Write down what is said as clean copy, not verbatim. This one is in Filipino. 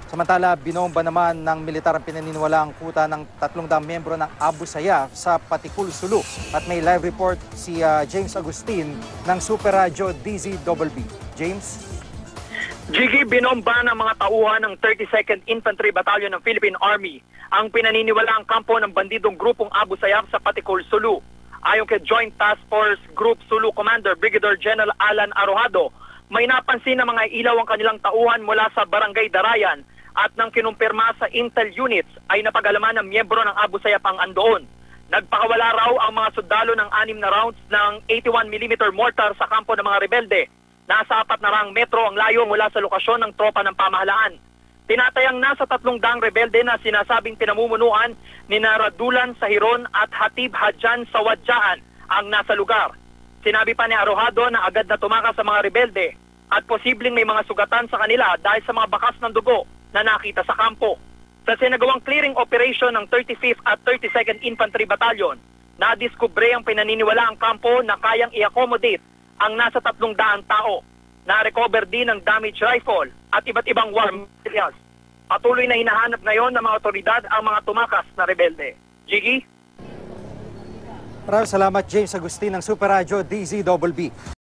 Samantala, binomba naman ng militar ang pinaniniwalaang kuta ng 300 miyembro ng Abu Sayyaf sa Patikul, Sulu. At may live report si James Agustin ng Super Radio DZBB. James? Jiggy, binomba ng mga tauhan ng 32nd Infantry Battalion ng Philippine Army ang pinaniniwalaang kampo ng bandidong grupong Abu Sayyaf sa Patikul, Sulu. Ayon kay Joint Task Force Group Sulu Commander Brigadier General Alan Arojado, may napansin na mga ilaw ang kanilang tauhan mula sa Barangay Darayan at nang kinumpirma sa Intel units ay napag-alaman ng miyembro ng Abu Sayyaf ang andoon. Nagpakawala raw ang mga sundalo ng 6 na rounds ng 81mm mortar sa kampo ng mga rebelde. Nasa 4 na rang metro ang layo mula sa lokasyon ng tropa ng pamahalaan. Tinatayang nasa 300 rebelde na sinasabing pinamumunuan ni Naradulan Sahiron at Hatib Hadjan Sawadjaan ang nasa lugar. Sinabi pa ni Arojado na agad na tumakas sa mga rebelde at posibleng may mga sugatan sa kanila dahil sa mga bakas ng dugo na nakita sa kampo. Sa sinagawang clearing operation ng 35th at 32nd Infantry Battalion, nadiskubre ang pinaniniwalaang kampo na kayang i-accommodate ang nasa 300 tao. Na-recover din ng damage rifle at iba't ibang war materials. Patuloy na hinahanap ngayon ng mga otoridad ang mga tumakas na rebelde. Jiggy? Maraming salamat, James Agustin ng Super Radio DZBB.